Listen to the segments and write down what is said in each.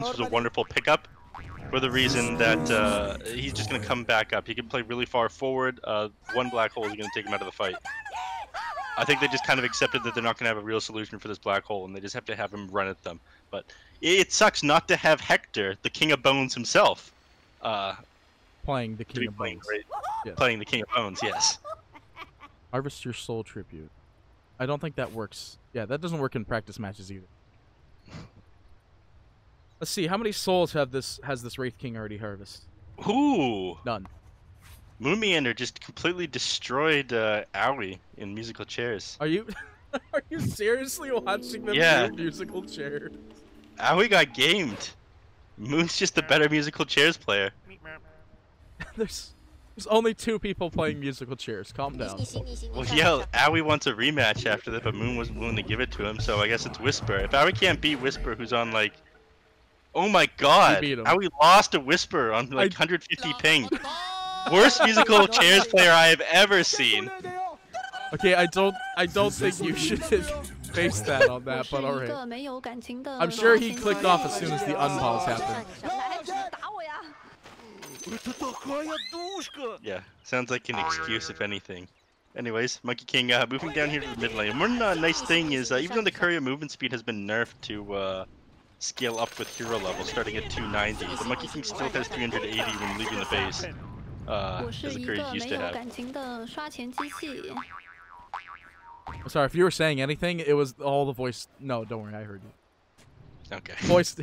this was a wonderful pickup for the reason that he's just going to come back up. He can play really far forward. One black hole is going to take him out of the fight. I think they just kind of accepted that they're not going to have a real solution for this black hole, and they just have to have him run at them. But it sucks not to have Hector, the King of Bones himself, playing the King of Bones. Yes. Playing the King of Bones, yes. Harvest your soul tribute. I don't think that works. Yeah, that doesn't work in practice matches either. Let's see, how many souls has this Wraith King already harvested? Ooh! None. Moonmeander just completely destroyed Owie in musical chairs. Are you seriously watching them do musical chairs? Owie got gamed. Moon's just the better musical chairs player. There's only 2 people playing musical chairs. Calm down. Well, yeah, Owie wants a rematch after that, but Moon wasn't willing to give it to him, so I guess it's Whisper. If Owie can't beat Whisper, who's on like... Oh my god! Owie lost to Whisper on like 150 ping. Worst musical chairs player I have ever seen. Okay, I don't think you should base that on that, but alright. I'm sure he clicked off as soon as the unpause happened. Yeah, sounds like an excuse if anything. Anyways, Monkey King moving down here to the mid lane. One nice thing is, even though the courier movement speed has been nerfed to scale up with hero level, starting at 290, the Monkey King still has 380 when leaving the base. As the courier used to have. Sorry, if you were saying anything, it was all the voice. No, don't worry, I heard you. Okay. Voice.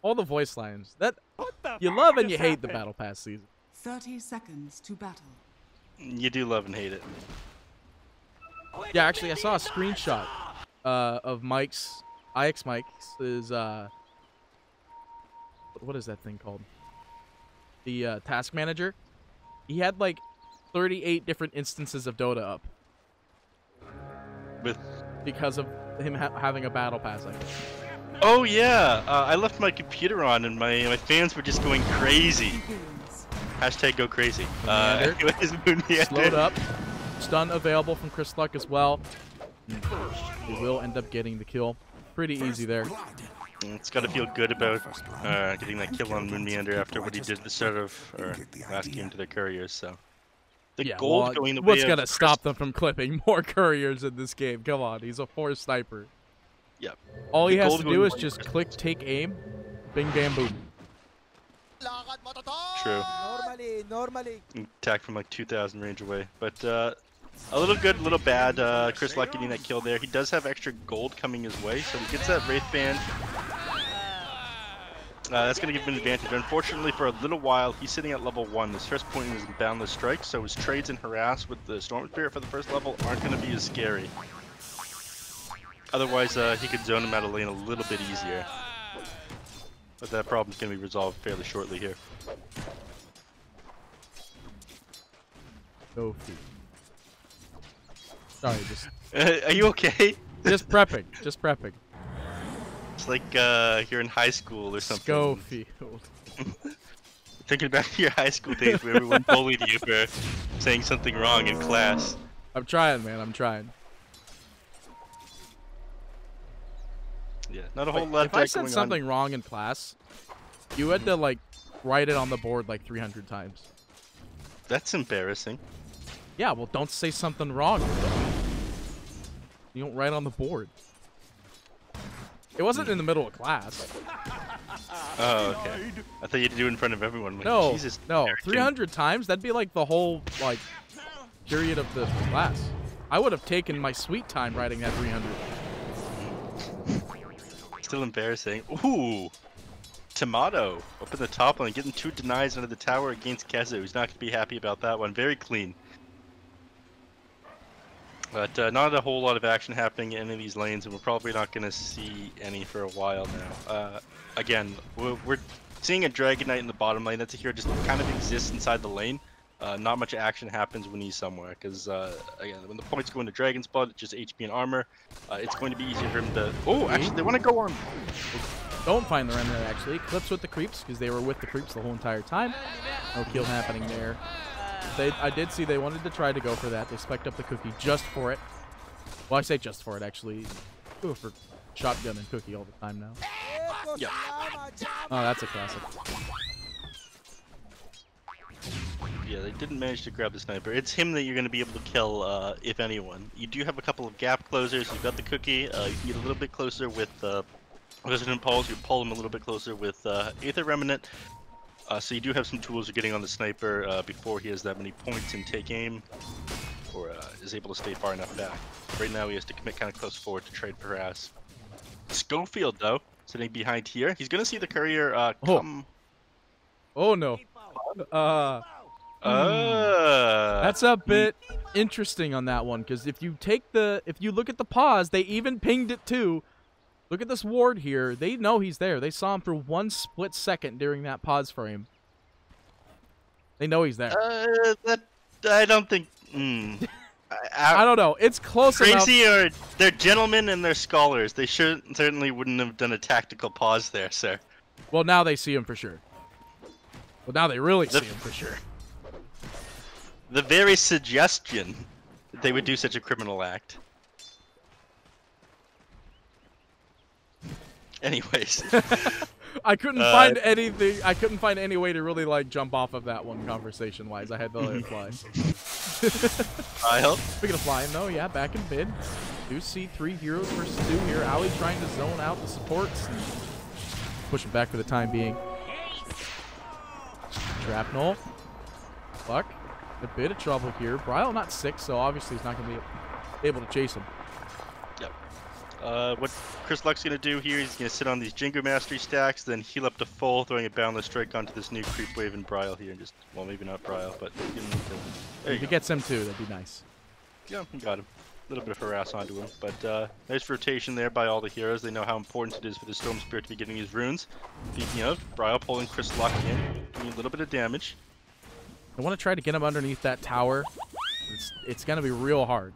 All the voice lines. That you love and you hate the Battle Pass season. 30 seconds to battle. You do love and hate it. Yeah, actually, I saw a screenshot of Mike's. IX Mike's is what is that thing called? The task manager. He had like 38 different instances of Dota up. Because of him having a battle pass, I guess. Oh yeah, I left my computer on and my fans were just going crazy. Hashtag go crazy. Anyways, slowed up. Stun available from Chris Luck as well. He will end up getting the kill. Pretty easy there. It's got to feel good about getting that kill on Moonmeander after what he did at the start of last game to the couriers. So the gold going the way what's gonna stop them from clipping more couriers in this game? Come on, he's a 4 sniper. Yep. All he has to do is just click, take aim, bing, bam, boom. True. Normally. Attack from like 2,000 range away, but a little good, a little bad. Chris Luck getting that kill there. He does have extra gold coming his way, so he gets that Wraith Band. That's going to give him an advantage. Unfortunately, for a little while, he's sitting at level 1. His first point is Boundless Strike, so his trades and harass with the Storm Spirit for the first level aren't going to be as scary. Otherwise, he could zone him out of lane a little bit easier. But that problem's going to be resolved fairly shortly here. Sophie. Sorry, just... Are you okay? Just prepping. Just prepping. It's like you're in high school or something. Schofield. Thinking back to your high school days where everyone bullied you for saying something wrong in class. I'm trying, man. I'm trying. Yeah, not a whole lot. If I said something wrong in class, you had to like write it on the board like 300 times. That's embarrassing. Yeah, well, don't say something wrong. You don't write on the board. It wasn't in the middle of class. Oh, okay. I thought you had to do it in front of everyone. Like, no, Jesus, no, 300 times? That'd be like the whole like period of the class. I would have taken my sweet time writing that 300. Still embarrassing. Ooh, Tomato up in the top lane, getting 2 denies under the tower against Kezu. He's not going to be happy about that one. Very clean. But not a whole lot of action happening in any of these lanes, and we're probably not going to see any for a while now. Again, we're seeing a Dragon Knight in the bottom lane. That's a hero just kind of exists inside the lane. Not much action happens when he's somewhere, because again, when the points go into Dragon's Blood, it's just HP and armor. It's going to be easier for him to... Oh, actually, they want to go on. Don't find the Remnant, actually. Clips with the creeps, because they were with the creeps the whole entire time. No kill happening there. I did see they wanted to try to go for that. They spec'd up the Cookie just for it. Well, I say just for it, actually. Go for Shotgun and Cookie all the time now. Yeah. Oh, that's a classic. Yeah, they didn't manage to grab the sniper. It's him that you're going to be able to kill, if anyone. You do have a couple of gap closers. You've got the cookie. You can get a little bit closer with Resident Pulse. You pull him a little bit closer with Aether Remnant. So you do have some tools you're getting on the sniper before he has that many points and take aim, or is able to stay far enough back. Right now he has to commit kind of close forward to trade for harass. Schofield, though, sitting behind here. He's going to see the courier come... Oh, no. That's a bit interesting on that one, because if you look at the pause, they even pinged it too. Look at this ward here. They know he's there. They saw him for 1 split second during that pause frame. They know he's there. I don't think. I don't know. It's close enough. Crazy, they're gentlemen and they're scholars. They certainly wouldn't have done a tactical pause there, sir. Well, now they see him for sure. Well, now they really see him for sure. The very suggestion that they would do such a criminal act. Anyways. I couldn't find anything. I couldn't find any way to really like jump off of that one conversation-wise. I had to let it fly. I hope. Speaking of flying, though, yeah, back in mid. Do see 3 heroes versus 2 here. Ali trying to zone out the supports. And pushing back for the time being. Shrapnel. Fuck. A bit of trouble here. Bryle not 6, so obviously he's not going to be able to chase him. Yep. What Chris Luck's going to do here, he's going to sit on these Jingo Mastery stacks, then heal up to full, throwing a Boundless Strike onto this new Creep Wave and Bryle here. And just, well, maybe not Bryle, but if he gets him too, that'd be nice. Yeah, he got him. A little bit of harass onto him, but nice rotation there by all the heroes. They know how important it is for the Storm Spirit to be getting his runes. Speaking of, Bryle pulling Chris Luck in, doing a little bit of damage. I want to try to get him underneath that tower. It's going to be real hard.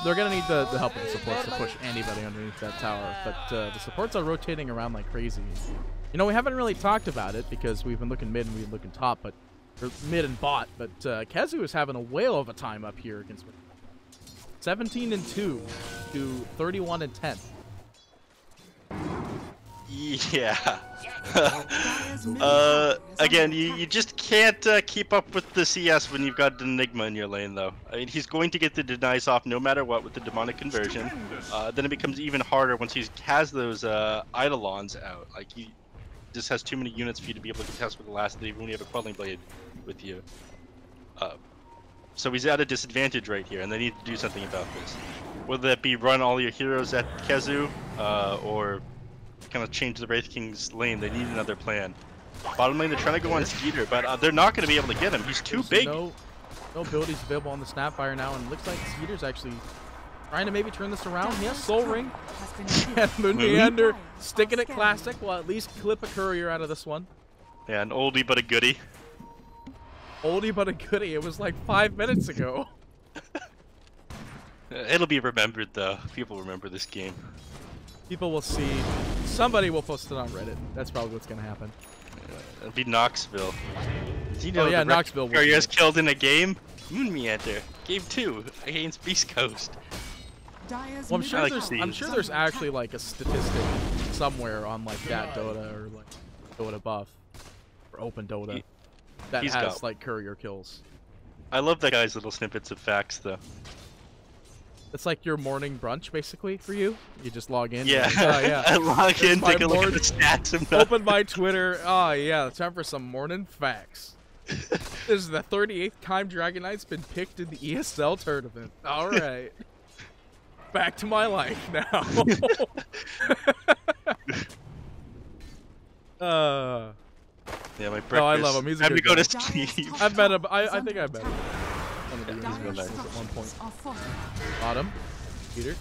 They're going to need the help of the supports to push anybody underneath that tower. But the supports are rotating around like crazy. You know, we haven't really talked about it because we've been looking mid and we've been looking top, or mid and bot. But KheZu is having a whale of a time up here against 17-2 to 31-10. Yeah. Again, you just can't keep up with the CS when you've got Enigma in your lane, though. I mean, he's going to get the denies off no matter what with the demonic conversion. Then it becomes even harder once he has those Eidolons out. Like, he just has too many units for you to be able to contest with the last, even when you have a Quelling Blade with you. So he's at a disadvantage right here, and they need to do something about this. Whether that be run all your heroes at KheZu, or kind of change the Wraith King's lane. They need another plan. Bottom lane, they're trying to go on Skeeter, but they're not going to be able to get him. He's too big. No abilities available on the Snapfire now, and it looks like Skeeter's actually trying to maybe turn this around. He has Soul Ring. And Moon Meander sticking it classic. Will at least clip a courier out of this one. Yeah, an oldie but a goodie. Oldie but a goodie. It was like 5 minutes ago. It'll be remembered, though. People remember this game. People will see. Somebody will post it on Reddit. That's probably what's going to happen. It'll be Knoxville. You know, oh yeah, Knoxville. Couriers killed in a game. Moon Meander, game 2 against Beastcoast. Well, I'm sure there's actually like a statistic somewhere on like that Dota or like Dota buff or Open Dota that has like courier kills. I love that guy's little snippets of facts, though. It's like your morning brunch, basically, for you. You just log in. Yeah. Like, yeah. I log in, take a look at the stats. And open my Twitter. Oh, yeah. It's time for some morning facts. This is the 38th time Dragon Knight's been picked in the ESL tournament. All right. Back to my life now. Yeah, my breakfast. Oh, I love him. He's a good go guy. to sleep. I've met him. I think I've met him. One of the at one point. Bottom. Peter.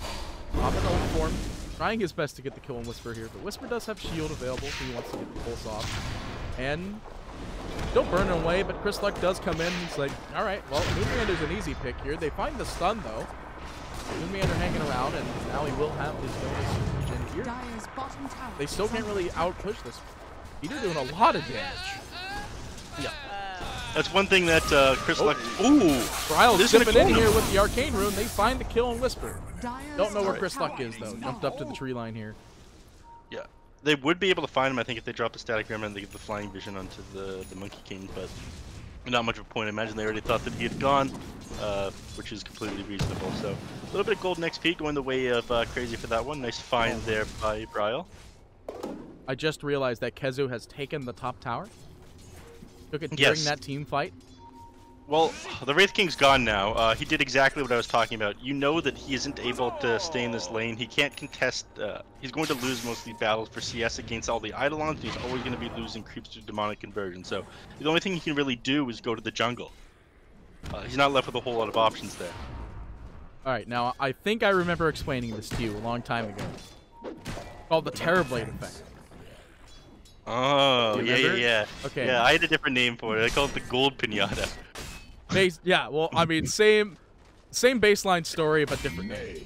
Popping old form. Trying his best to get the kill on Whisper here, but Whisper does have shield available, so he wants to get the pulse off. And don't burn him away, but Chris Luck does come in. He's like, all right, well, Moon Meander's an easy pick here. They find the stun, though. Moon Meander hanging around, and now he will have his bonus in here. They still can't really out-push this. Peter doing a lot of damage. Yeah. That's one thing that Chris Luck... Ooh! Bryle's zipping in here with the Arcane Rune. They find the kill on Whisper. Don't know where Chris Luck is, though. Jumped up to the tree line here. Yeah. They would be able to find him, I think, if they drop the static ram and they give the flying vision onto the Monkey King, but not much of a point. I imagine they already thought that he had gone, which is completely reasonable. So a little bit of golden XP going the way of Crazy for that one. Nice find there by Bryle. I just realized that Kezu has taken the top tower. Took it during that team fight. Well, the Wraith King's gone now. He did exactly what I was talking about. You know that he isn't able to stay in this lane. He can't contest. He's going to lose most of these battles for CS against all the Eidolons. He's always going to be losing creeps to demonic conversion. So the only thing he can really do is go to the jungle. He's not left with a whole lot of options there. All right, now I think I remember explaining this to you a long time ago. Called the Terrorblade effect. Oh, yeah. Okay. Yeah, I had a different name for it. I called it the Gold Pinata. Yeah, well, I mean, same baseline story, but different name.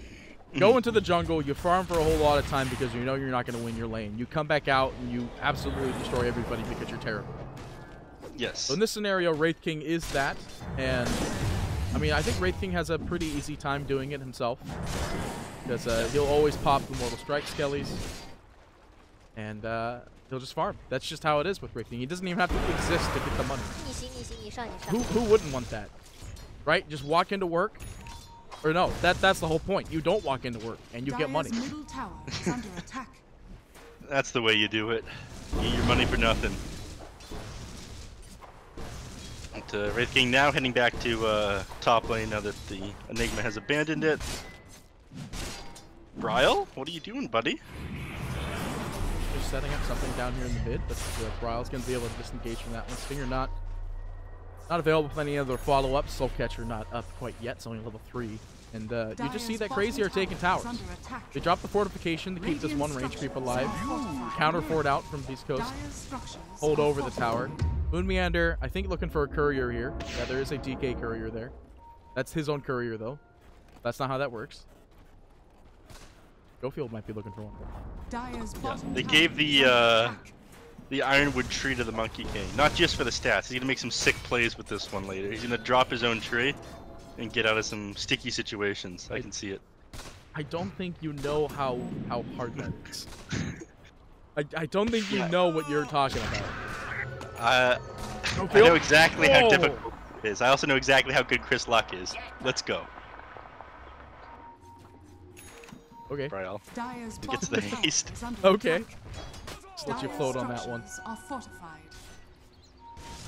Go into the jungle, you farm for a whole lot of time because you know you're not going to win your lane. You come back out and you absolutely destroy everybody because you're terrible. Yes. So in this scenario, Wraith King is that, and I mean, I think Wraith King has a pretty easy time doing it himself because he'll always pop the Mortal Strike Skellies, and he'll just farm. That's just how it is with Wraith King. He doesn't even have to exist to get the money. Who wouldn't want that? Right? Just walk into work. Or no, that's the whole point. You don't walk into work and you get money. Middle tower is under attack. That's the way you do it. You get your money for nothing. And, Wraith King now heading back to top lane now that the Enigma has abandoned it. Bryle, what are you doing, buddy? Just setting up something down here in the mid, but Bryle's going to be able to disengage from that one. Stinger not available for any other follow-ups. Soulcatcher not up quite yet. It's only level 3. And you just see that Crazy are taking towers. They drop the fortification to keep this one range creep alive. Counter fort out from Beastcoast. Hold over the tower. Moon Meander, I think looking for a courier here. Yeah, there is a DK courier there. That's his own courier, though. That's not how that works. Gofield might be looking for one. Yeah, they gave the Ironwood tree to the Monkey King, not just for the stats. He's gonna make some sick plays with this one later. He's gonna drop his own tree and get out of some sticky situations. I can see it. I don't think you know how hard that is. I don't think you know what you're talking about. I know exactly how difficult it is. I also know exactly how good Chris Luck is. Let's go. Okay. Bryle. He gets the haste. Okay. Just let you float on that one.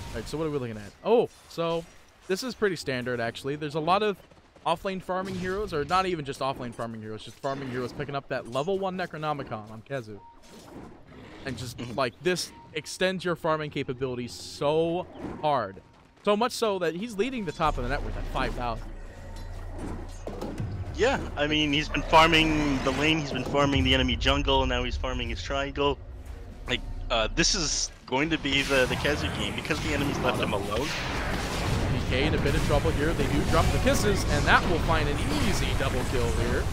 Alright, so what are we looking at? Oh, so this is pretty standard, actually. There's a lot of offlane farming heroes, or not even just offlane farming heroes, just farming heroes picking up that level 1 Necronomicon on Kezu. And just, like, this extends your farming capabilities so hard. So much so that he's leading the top of the network at 5,000. Yeah, I mean, he's been farming the lane, he's been farming the enemy jungle, and now he's farming his triangle. Like, this is going to be the Kezu game because the enemies left him alone. DK in a bit of trouble here. They do drop the kisses, and that will find an easy double kill here.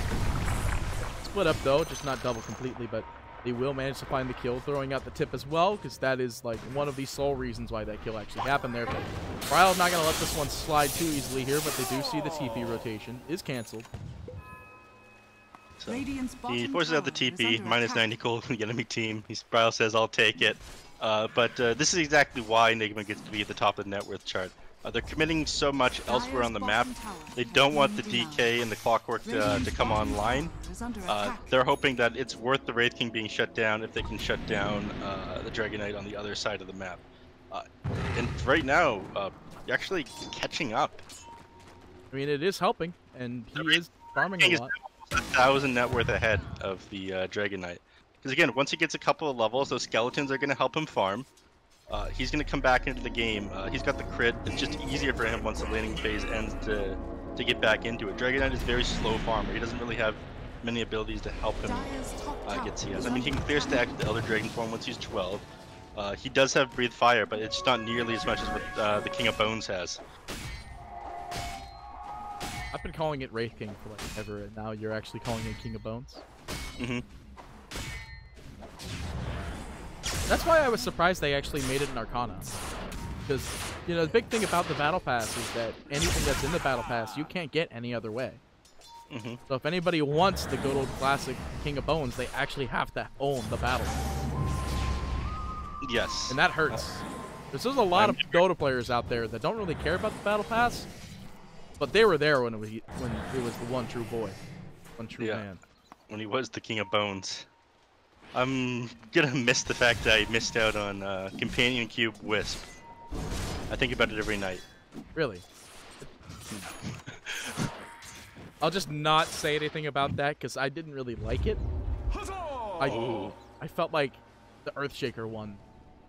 Split up, though, just not double completely, but they will manage to find the kill, throwing out the tip as well, because that is, like, one of the sole reasons why that kill actually happened there. But Bryle's not going to let this one slide too easily here, but they do see the TP rotation is canceled. So he forces out the TP, minus 90 gold from the enemy team. Bryle says, I'll take it. But this is exactly why Enigma gets to be at the top of the net worth chart. They're committing so much elsewhere on the map. They don't want the DK and the Clockwork to come online. They're hoping that it's worth the Wraith King being shut down if they can shut down the Dragon Knight on the other side of the map. And right now, you're actually catching up. I mean, it is helping, and he is farming a lot. 1,000 net worth ahead of the Dragon Knight. Because again, once he gets a couple of levels, those skeletons are going to help him farm. He's going to come back into the game. He's got the crit. It's just easier for him once the laning phase ends to get back into it. Dragon Knight is a very slow farmer. He doesn't really have many abilities to help him get CS. I mean, he can clear stack with the Elder Dragon form once he's 12. He does have Breathe Fire, but it's not nearly as much as what the King of Bones has. I've been calling it Wraith King for like ever, and now you're actually calling it King of Bones. That's why I was surprised they actually made it an Arcana. Because, you know, the big thing about the Battle Pass is that anything that's in the Battle Pass, you can't get any other way. So if anybody wants the good old classic King of Bones, they actually have to own the Battle Pass. Yes. And that hurts. There's a lot of Dota players out there that don't really care about the Battle Pass, but they were there when it was the one true boy, one true man. When he was the king of bones. I'm gonna miss the fact that I missed out on Companion Cube Wisp. I think about it every night. Really? I'll just not say anything about that because I didn't really like it. I felt like the Earthshaker one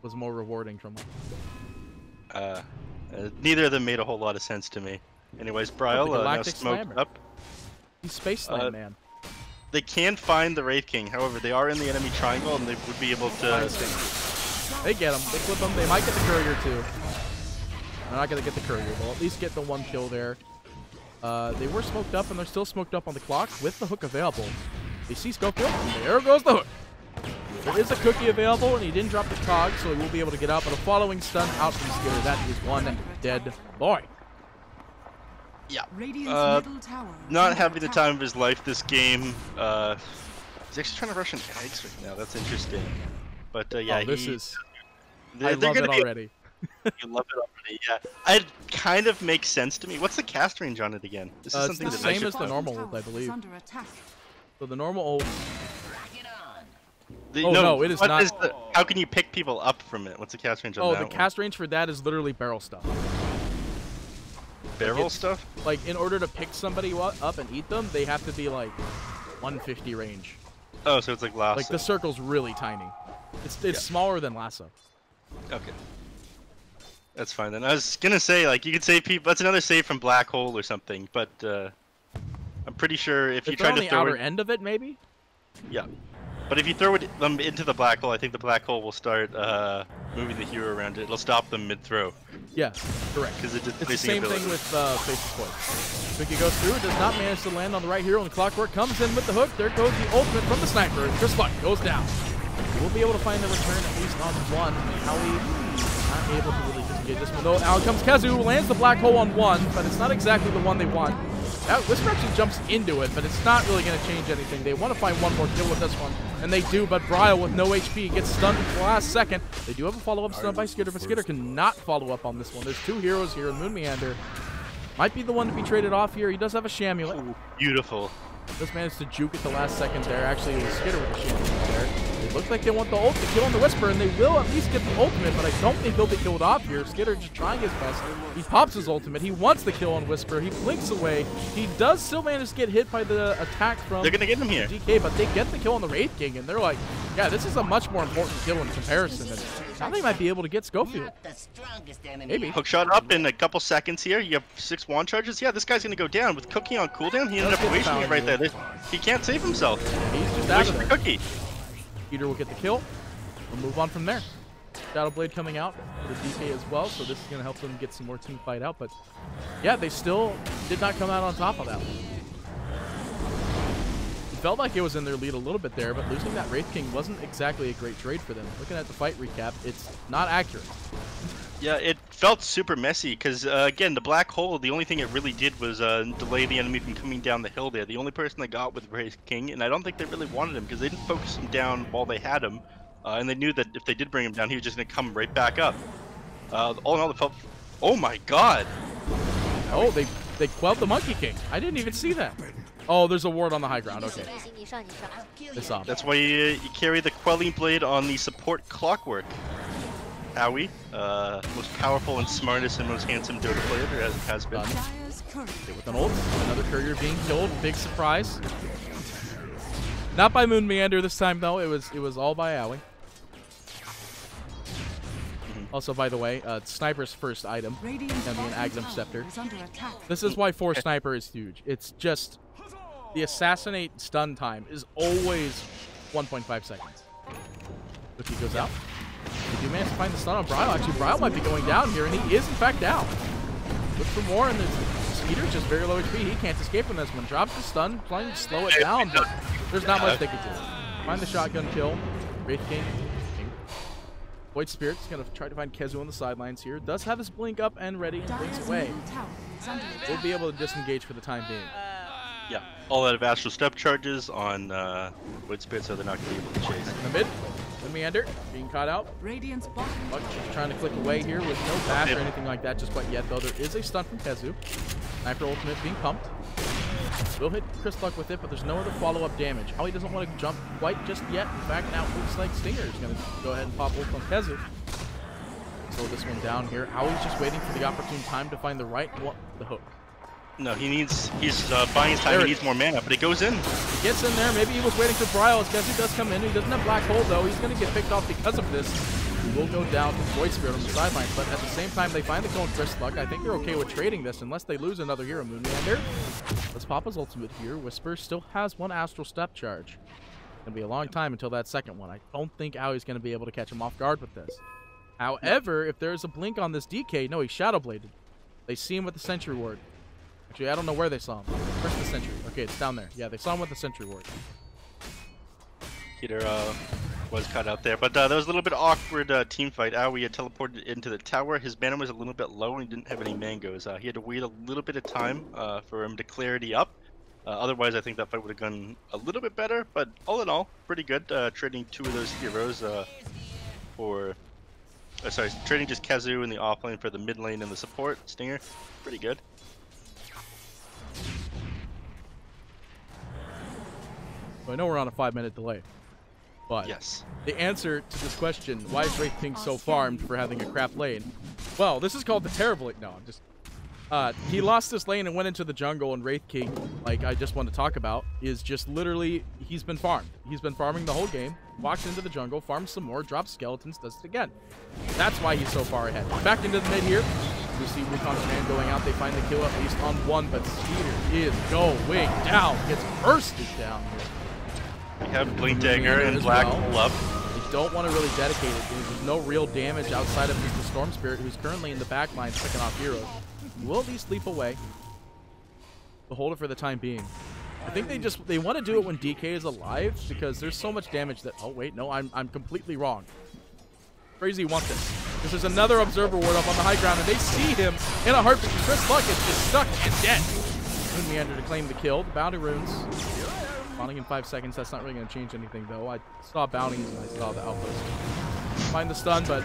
was more rewarding from it. Neither of them made a whole lot of sense to me. Anyways, Bryle now smoked up. He's Space Slam, man. They can find the Wraith King, however, they are in the enemy triangle and they would be able to... They get him, they flip him, they might get the courier too. They're not gonna get the courier, they'll at least get the one kill there. They were smoked up and they're still smoked up on the clock with the hook available. They see Schofield, and there goes the hook. There is a cookie available and he didn't drop the cog, so he will be able to get out, but a following stun out from Skitter. That is one dead boy. Yeah. Not having the time of his life this game. He's actually trying to rush in eggs right now. That's interesting. But yeah, I love it already. You love it already, yeah. It kind of makes sense to me. What's the cast range on it again? This is something it's the same as the normal ult, I believe. So the normal ult... no, it is not. How can you pick people up from it? What's the cast range on that? Oh, the cast range for that is literally barrel stuff. Barrel stuff? Like, in order to pick somebody up and eat them, they have to be like 150 range. Oh, so it's like lasso. Like, the circle's really tiny. It's smaller than lasso. Okay. That's fine then. I was gonna say, like, you could save people. That's another save from Black Hole or something, but I'm pretty sure if you try to throw on the outer end of it, maybe? Yeah. But if you throw them into the black hole, I think the black hole will start moving the hero around it. It'll stop them mid-throw. Yeah, correct. Because it's the same thing with Faceless Void. Cookie goes through, does not manage to land on the right hero, and Clockwork comes in with the hook. There goes the ultimate from the sniper, and Chris Luck goes down. We'll be able to find the return at least on one. Howie not able to really disengage this one, though. Out comes Kazu, lands the black hole on one, but it's not exactly the one they want. Whisper actually jumps into it, but it's not really going to change anything. They want to find one more kill with this one, and they do, but Bryle with no HP gets stunned at the last second. They do have a follow-up stun by Skitter, but Skitter cannot follow up on this one. There's two heroes here, and Moon Meander might be the one to be traded off here. He does have a Shamulet. Ooh, beautiful. Just managed to juke at the last second there. Actually, it was Skitter with the Shamulet there. It looks like they want the ult to kill on the Whisper, and they will at least get the ultimate, but I don't think he'll be killed off here. Skitter just trying his best. He pops his ultimate. He wants the kill on Whisper. He blinks away. He does still manage to get hit by the attack from They're going to get him here. DK, but they get the kill on the Wraith King, and they're like, yeah, this is a much more important kill in comparison. And now they might be able to get Schofield. Maybe. Hook shot up in a couple seconds here. You have 6 wand charges. Yeah, this guy's going to go down. With Cookie on cooldown, he ended up wasting it right there. He can't save himself. He's just out of there. Cookie. Peter will get the kill. We'll move on from there. Shadowblade coming out for DK as well, so this is going to help them get some more team fight out. But yeah, they still did not come out on top of that one. It felt like it was in their lead a little bit there, but losing that Wraith King wasn't exactly a great trade for them. Looking at the fight recap, it's not accurate. Yeah, it felt super messy because, again, the black hole, the only thing it really did was delay the enemy from coming down the hill there. The only person they got with Wraith King, and I don't think they really wanted him because they didn't focus him down while they had him. And they knew that if they did bring him down, he was just going to come right back up. All in all, it felt... Oh my god! Oh, they quelled the Monkey King. I didn't even see that. Oh, there's a ward on the high ground. Okay. That's why you carry the Quelling Blade on the support Clockwork. Howie, most powerful and smartest and most handsome Dota player there has been. With an ult, another courier being killed. Big surprise. Not by Moon Meander this time though. It was all by Howie. Also, by the way, Sniper's first item can be an Agnum Scepter. This is why 4 Sniper is huge. It's just the assassinate stun time is always 1.5 seconds. If he goes out. They do manage to find the stun on Bryle. Actually, Bryle might be going down here, and he is, in fact, down. Look for more, and the Skeeter's just very low HP. He can't escape from this one. Drops the stun, trying to slow it down, but there's not much they can do. Find the shotgun kill. Wraith King. Void Spirit's going to try to find Kezu on the sidelines here. Does have his blink up and ready, and blinks away. We'll be able to disengage for the time being. Yeah, all out of Astral Step charges on Void Spirit, so they're not going to be able to chase. In the mid. Meander being caught out. Radiant's bottom Luck just trying to click away here with no bash or anything like that just quite yet, though. There is a stun from KheZy. Sniper ultimate being pumped. Will hit Chris Luck with it, but there's no other follow-up damage. Howie doesn't want to jump quite just yet. In fact, now it looks like Stinger is going to go ahead and pop ult on KheZy. Slow this one down here. Howie's just waiting for the opportune time to find the right one, the hook. No, he's buying his time. He needs more mana, but it goes in. He gets in there. Maybe he was waiting for Brile as KheZy does come in. He doesn't have Black Hole, though. He's going to get picked off because of this. He will go down to Void Spirit on the sidelines, but at the same time, they find the kill on Chris Luck. I think they're okay with trading this unless they lose another hero. Moonlander. Let's pop his ultimate here. Whisper still has one Astral Step charge. It's going to be a long time until that second one. I don't think Aui's going to be able to catch him off guard with this. However, if there's a blink on this DK, no, he's Shadow Bladed. They see him with the Sentry Ward. Actually, I don't know where they saw him. Where's the Sentry? Okay, it's down there. Yeah, they saw him with the Sentry Ward. Peter was cut out there, but that was a little bit awkward team fight. Aoi had teleported into the tower. His mana was a little bit low and he didn't have any mangoes. He had to wait a little bit of time for him to clarity up. Otherwise, I think that fight would have gone a little bit better, but all in all, pretty good. Trading two of those heroes for... sorry, trading just KheZy in the offlane for the mid lane and the support, Stinger. Pretty good. So I know we're on a 5-minute delay, but yes, the answer to this question, why is Wraith King so farmed for having a crap lane? Well, this is called the terrible lane. No, I'm just... he lost this lane and went into the jungle, and Wraith King, like I just want to talk about, is just literally, he's been farmed. He's been farming the whole game, walks into the jungle, farms some more, drops skeletons, does it again. That's why he's so far ahead. Back into the mid here. We see Wukon's man going out. They find the kill at least on one, but Skeeter is going down. Gets bursted down here. We have Blink Dagger and Black Hole up. They don't want to really dedicate it. There's no real damage outside of just the Storm Spirit, who's currently in the back line picking off heroes. Will at least leap away. We'll hold it for the time being. I think they want to do it when DK is alive because there's so much damage that... Oh, wait, no, I'm completely wrong. Crazy want this. This is another Observer Ward up on the high ground, and they see him in a heartbeat. Chris Luck is just stuck and dead. Moon Meander to claim the kill. The bounty runes. Spawning in 5 seconds. That's not really going to change anything, though. I saw bounties and I saw the outpost. Find the stun, but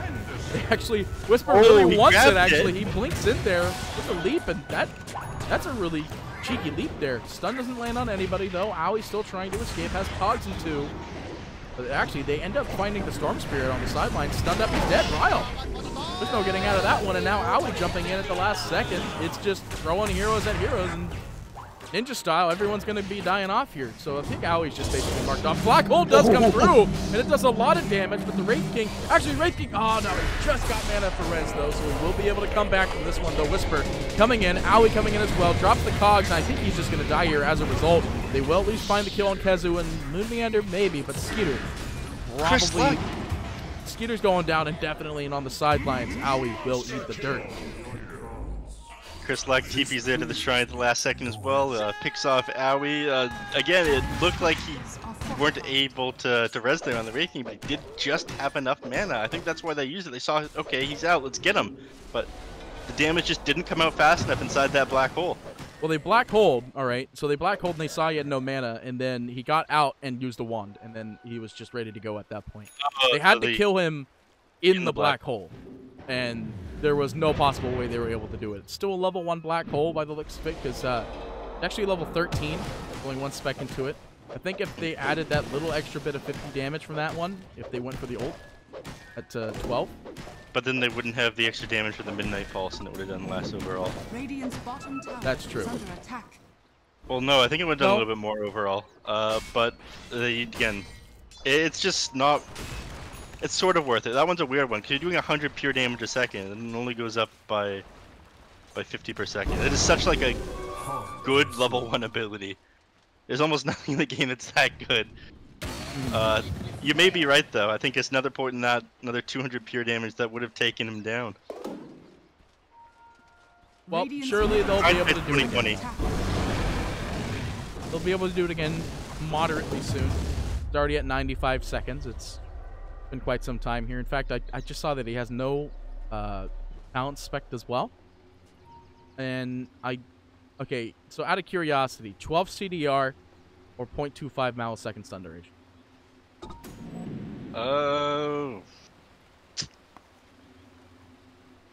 they actually... Whisper really wants it, actually. He blinks in there with a leap, and that's a really cheeky leap there. Stun doesn't land on anybody, though. Aui's still trying to escape. Has Cogs in 2. But actually, they end up finding the Storm Spirit on the sideline. Stunned up, he's dead. Ryle. There's no getting out of that one, and now Aoi jumping in at the last second. It's just throwing heroes at heroes, and ninja style, everyone's going to be dying off here. So I think Aui's just basically marked off. Black Hole does come through, and it does a lot of damage, but the Wraith King, actually Wraith King, oh no, he just got mana for res though, so he will be able to come back from this one though. Whisper coming in, Aoi coming in as well, drops the cogs, and I think he's just going to die here as a result. They will at least find the kill on KheZy, and Moon Meander maybe, but Skeeter probably... Skeeter's going down indefinitely, and on the sidelines, Aoi will eat the dirt. Chris Luck TP's there to the shrine at the last second as well, picks off Aoi. Again, it looked like he weren't able to res there on the Wraith King, but he did just have enough mana. I think that's why they used it. They saw, okay, he's out, let's get him. But the damage just didn't come out fast enough inside that black hole. Well, they black holed, all right. So they black holed and they saw he had no mana, and then he got out and used the wand, and then he was just ready to go at that point. They had to kill him in the black hole, and there was no possible way they were able to do it. It's still a level 1 black hole by the looks of it, because it's actually level 13, only 1 spec into it. I think if they added that little extra bit of 50 damage from that one, if they went for the ult at 12. But then they wouldn't have the extra damage for the Midnight Pulse, and it would have done less overall. Radiant's bottom tower That's true. is under attack. Well, no, I think it would have done a little bit more overall. But again, it's just not... It's sort of worth it. That one's a weird one, because you're doing 100 pure damage a second, and it only goes up by 50 per second. It is such like a good level 1 ability. There's almost nothing in the game that's that good. You may be right, though. I think it's another point in that, another 200 pure damage that would have taken him down. Well, surely they'll be able to do it 2020. again. They'll be able to do it again moderately soon. It's already at 95 seconds. It's been quite some time here. In fact, I just saw that he has no talent spec as well. And okay, so out of curiosity, 12 CDR or 0.25 millisecond stun duration. Oh.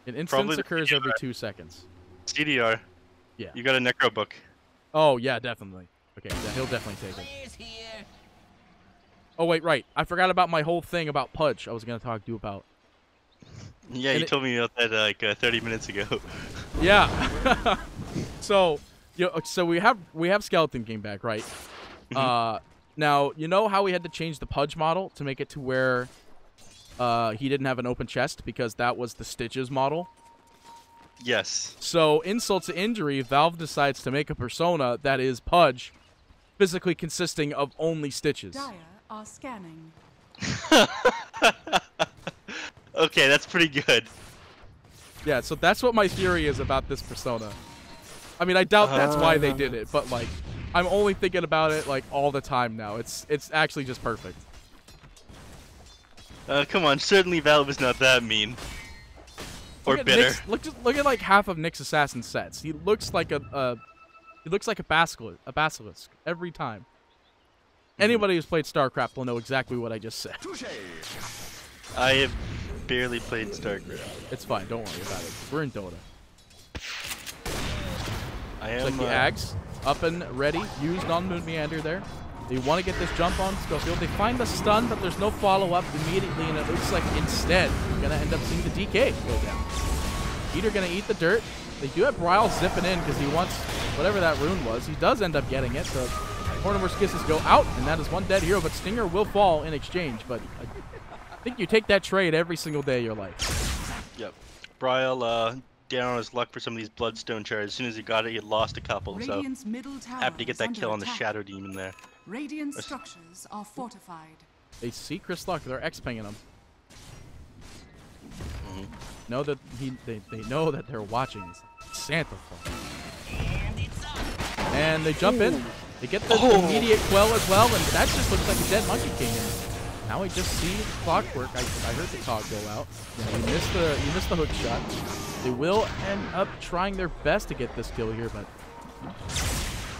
An instance occurs every 2 seconds. CDR. Yeah. You got a necro book. Oh, yeah, definitely. Okay, yeah, he'll definitely take it. Oh, wait, right. I forgot about my whole thing about Pudge I was going to talk to you about. Yeah, And you told me about that like 30 minutes ago. Yeah. So, so we have Skeleton came back, right? Now, you know how we had to change the Pudge model to make it to where he didn't have an open chest because that was the Stitches model? Yes. So, insult to injury, Valve decides to make a persona that is Pudge, physically consisting of only Stitches. Dire are scanning. Okay, that's pretty good. Yeah, so that's what my theory is about this persona. I mean, I doubt that's why they did it, but like, I'm only thinking about it like all the time now. It's actually just perfect. Come on, certainly Valve is not that mean. Or bitter. Look at like half of Nick's assassin sets. He looks like a basilisk every time. Anybody who's played StarCraft will know exactly what I just said. I have barely played StarCraft. It's fine, don't worry about it. We're in Dota. I am. It's like the Ags, up and ready, used on Moon Meander there. They want to get this jump on Schofield. They find the stun, but there's no follow-up immediately, and it looks like instead we're going to end up seeing the DK go down. Peter going to eat the dirt. They do have Bryle zipping in because he wants whatever that rune was. He does end up getting it, so Mortimer's Kisses go out, and that is one dead hero, but Stinger will fall in exchange, but I think you take that trade every single day of your life. Yep. Bryle, down on his luck for some of these Bloodstone charges. As soon as he got it, he had lost a couple, Radiant's so middle tower happy to get that kill on the attack. Shadow Demon there. Radiant structures are fortified. They see Chris Luck. They're X-pinging him. Know that they know that they're watching Santa Claus. And they jump in. They get the immediate quell as well, and that just looks like a dead Monkey King. Now we just see clockwork. I heard the cog go out. Yeah, you missed the hook shot. They will end up trying their best to get this kill here, but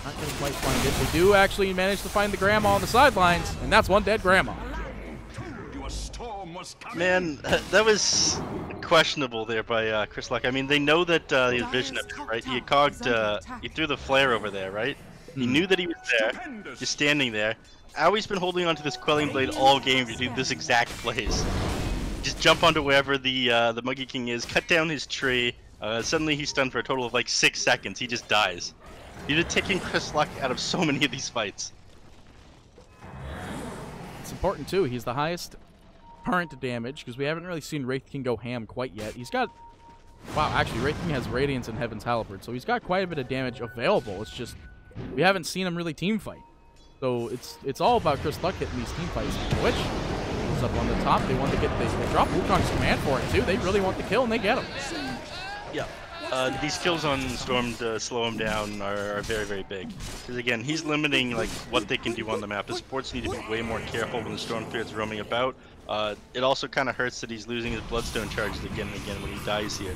not going to quite find it. They do actually manage to find the grandma on the sidelines, and that's one dead grandma. Man, that was questionable there by Chris Luck. I mean, they know that he has vision of him, right? He cogged, he threw the flare over there, right? He knew that he was there, just standing there. Aui's been holding onto this Quelling Blade all game to do this exact plays. Just jump onto wherever the Monkey King is, cut down his tree. Suddenly he's stunned for a total of like 6 seconds. He just dies. You're taking Chris Luck out of so many of these fights. It's important too. He's the highest current damage because we haven't really seen Wraith King go ham quite yet. He's got, wow, actually Wraith King has Radiance and Heaven's Halberd, so he's got quite a bit of damage available. It's just we haven't seen him really team fight. So it's all about Chris Luck hitting these team fights. Which is up on the top. They want to get they drop Wukong's command for it too. They really want the kill and they get him. Yeah. These kills on Storm to slow him down are very, very big. Because again, he's limiting like what they can do on the map. The supports need to be way more careful when the Storm Spirit's roaming about. It also kind of hurts that he's losing his Bloodstone charges again and again when he dies here.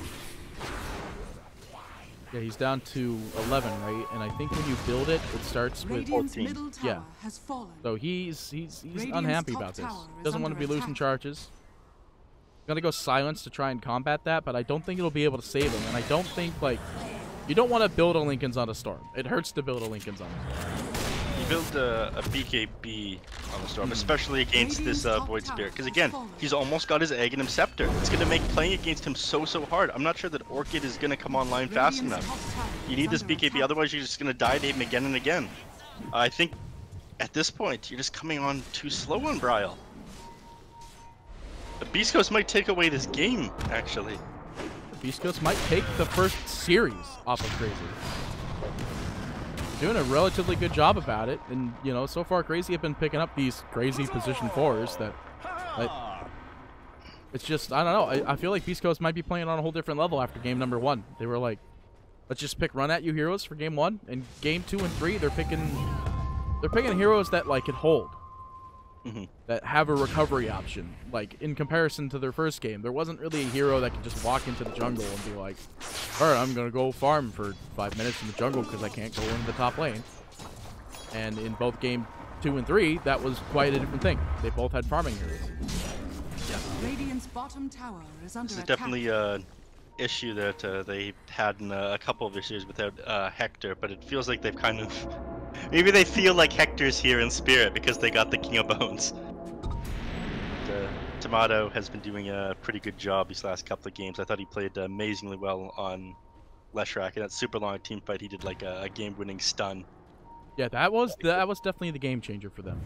Yeah, he's down to 11, right? And I think when you build it, it starts with 14. Yeah. So he's unhappy about this. Doesn't want to be losing charges. Gonna go silence to try and combat that, but I don't think it'll be able to save him. And I don't think, like, you don't want to build a Lincoln's on a Storm. It hurts to build a Lincoln's on a Storm. You build a BKB on the Storm, especially against this Void Spirit. Because again, he's almost got his Egg and him Scepter. It's gonna make playing against him so hard. I'm not sure that Orchid is gonna come online fast enough. You need this BKB, otherwise you're just gonna die to him again and again. I think at this point, you're just coming on too slow on Bryle. The Beastcoast might take away this game, actually. The Beastcoast might take the first series off of Crazy. Doing a relatively good job about it, and you know, so far Crazy have been picking up these crazy position 4s that, like, it's just, I don't know, I feel like Beastcoast might be playing on a whole different level after game number 1. They were like, let's just pick run at you heroes for game 1, and game 2 and 3 they're picking heroes that like can hold. That have a recovery option. Like, in comparison to their first game, there wasn't really a hero that could just walk into the jungle and be like, alright, I'm gonna go farm for 5 minutes in the jungle because I can't go into the top lane. And in both game 2 and 3, that was quite a different thing. They both had farming areas. Radiant's bottom tower is under This is attack. definitely an issue that they had in a couple of their series without Hector, but it feels like they've kind of... Maybe they feel like Hector's here in spirit because they got the King of Bones. Tomato has been doing a pretty good job these last couple of games. I thought he played amazingly well on Leshrac. In that super long team fight, he did like a game-winning stun. Yeah, that was definitely the game changer for them.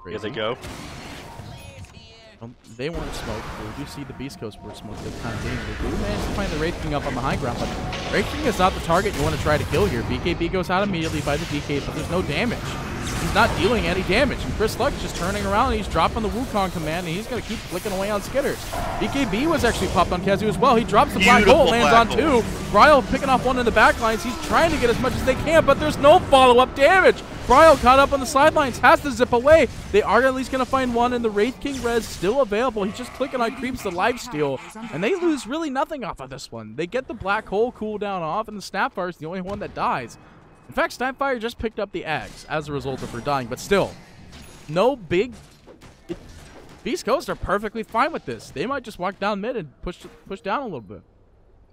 Here they go. They weren't smoked, but we do see the Beastcoast were smoked at the time being. They do manage to find the Wraith King up on the high ground, but Wraith King is not the target you want to try to kill here. BKB goes out immediately by the DK, but there's no damage. He's not dealing any damage, and Chris Luck's just turning around, and he's dropping the Wukong command, and he's going to keep flicking away on Skitters. BKB was actually popped on Kezu as well. He drops the Black Hole, lands on 2. Bryle picking off 1 in the back lines. He's trying to get as much as they can, but there's no follow-up damage. Bryle caught up on the sidelines, has to zip away. They are at least going to find 1, and the Wraith King res still available. He's just clicking on creeps the lifesteal, and they lose really nothing off of this one. They get the Black Hole cooldown off, and the Snapfire is the only one that dies. In fact, Snapfire just picked up the Ags as a result of her dying, but still, no big... Beast Coast are perfectly fine with this. They might just walk down mid and push down a little bit.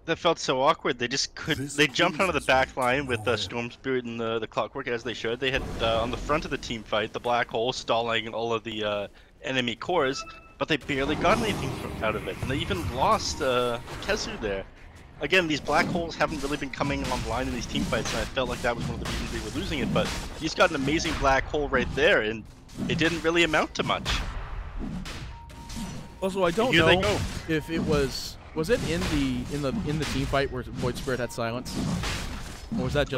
That felt so awkward. They just couldn't. They jumped onto the back line with Storm Spirit and the Clockwork as they should. They had on the front of the team fight the Black Hole stalling all of the enemy cores, but they barely got anything out of it. And they even lost Kezu there. Again, these Black Holes haven't really been coming online in these team fights, and I felt like that was one of the reasons they were losing it. But he's got an amazing Black Hole right there, and it didn't really amount to much. Also, I don't know if it was it in the team fight where Void Spirit had silence, or was that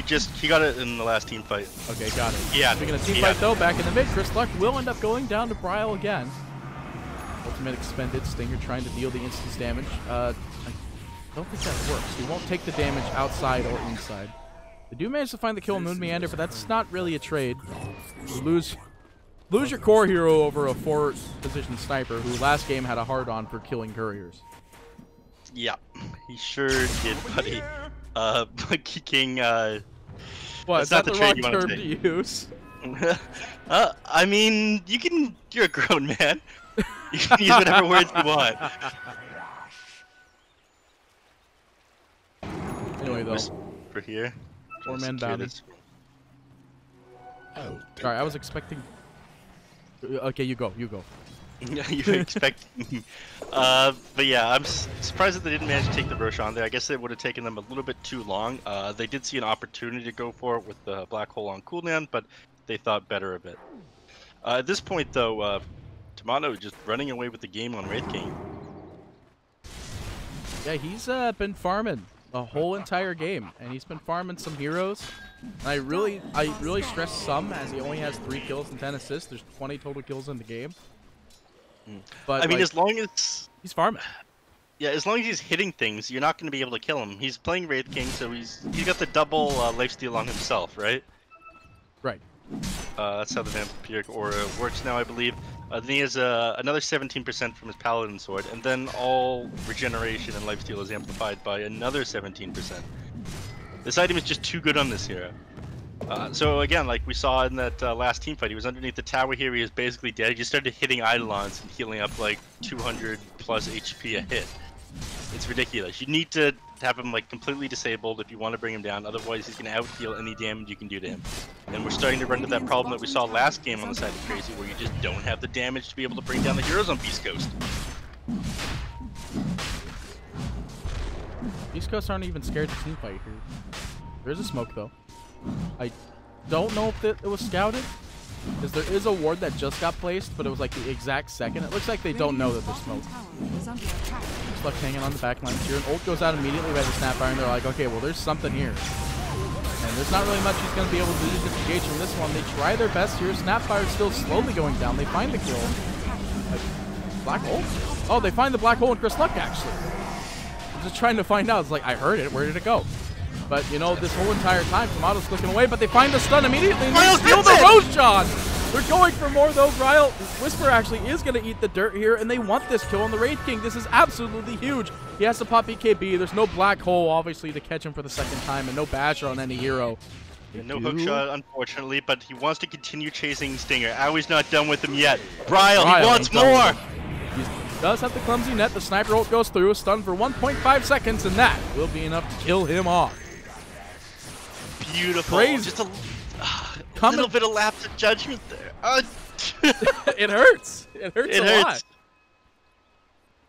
just he got it in the last team fight. Okay, got it. Yeah. Speaking of team fight though, back in the mid, Chris Luck will end up going down to Bryle again. Ultimate expended, Stinger trying to deal the instance damage. I don't think that works. He won't take the damage outside or inside. They do manage to find the kill on Moon Meander, but that's not really a trade. You lose your core hero over a 4-position sniper who last game had a hard-on for killing couriers. Yeah, he sure did, buddy. Monkey King, what, is that the wrong term to use? I mean, you're a grown man. You can use whatever words you want. Anyway, though. For here. 4-man bounty. Sorry, I was expecting... Okay, you go. You're expecting... but yeah, I'm surprised that they didn't manage to take the Roshan there. I guess it would have taken them a little bit too long. They did see an opportunity to go for it with the Black Hole on cooldown, but they thought better of it. At this point, though, Tomato just running away with the game on Wraith King. Yeah, he's been farming the whole entire game, and he's been farming some heroes. And I really stress some, as he only has 3 kills and 10 assists. There's 20 total kills in the game. But I mean, like, as long as he's farming. Yeah, as long as he's hitting things, you're not going to be able to kill him. He's playing Wraith King, so he's got the double lifesteal on himself, right? Right. That's how the Vampiric Aura works now, I believe. Then he has another 17% from his Paladin Sword, and then all regeneration and lifesteal is amplified by another 17%. This item is just too good on this hero. So again, like we saw in that last team fight, he was underneath the tower here, he was basically dead. He just started hitting Eidolons and healing up like 200 plus HP a hit. It's ridiculous. You need to have him like completely disabled if you want to bring him down, otherwise he's going to out-heal any damage you can do to him. And we're starting to run into that problem that we saw last game on the side of Crazy, where you just don't have the damage to be able to bring down the heroes on Beastcoast. Beastcoast aren't even scared to team fight here. There's a smoke though. I don't know if it was scouted, because there is a ward that just got placed, but it was like the exact second. It looks like they don't know that there's smoke. Just like hanging on the back lines here. An ult goes out immediately by the Snapfire, and they're like, okay, well, there's something here. And there's not really much he's going to be able to do to disengage from this one. They try their best here. Snapfire is still slowly going down. They find the kill. Like, Black Hole? Oh, they find the Black Hole in Chris Luck, actually. I'm just trying to find out. It's like, I heard it. Where did it go? But, you know, this whole entire time, Tomato's looking away, but they find the stun immediately, and they steal the Roshan! They're going for more, though. Ryle, Whisper actually is going to eat the dirt here, and they want this kill on the Wraith King. This is absolutely huge. He has to pop BKB. There's no Black Hole, obviously, to catch him for the second time, and no Basher on any hero. Yeah, no hookshot, unfortunately, but he wants to continue chasing Stinger. Aui's not done with him yet. Bryle, he wants more! He does have the clumsy net. The sniper ult goes through, stunned for 1.5 seconds, and that will be enough to kill him off. Beautiful. Crazy. Just a little bit of lapse of judgment there. It hurts. It hurts a hurts. lot.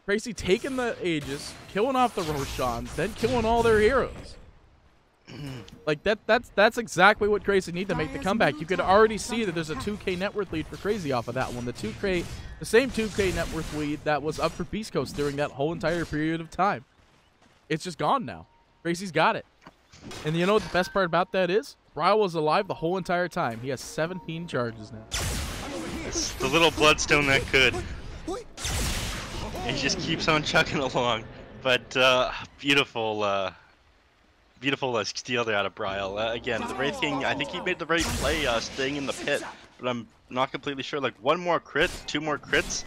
Crazy taking the Aegis, killing off the Roshan, then killing all their heroes. Like that's exactly what Crazy need to make the comeback. You could already see that there's a 2K net worth lead for Crazy off of that one. The same 2K net worth lead that was up for Beastcoast during that whole entire period of time. It's just gone now. Crazy's got it. And you know what the best part about that is? Ryle was alive the whole entire time. He has 17 charges now. It's the little bloodstone that could. He just keeps on chugging along. But beautiful steal there out of Bryle. Again, the Wraith King, I think he made the right play staying in the pit. But I'm not completely sure. Like, one more crit, 2 more crits.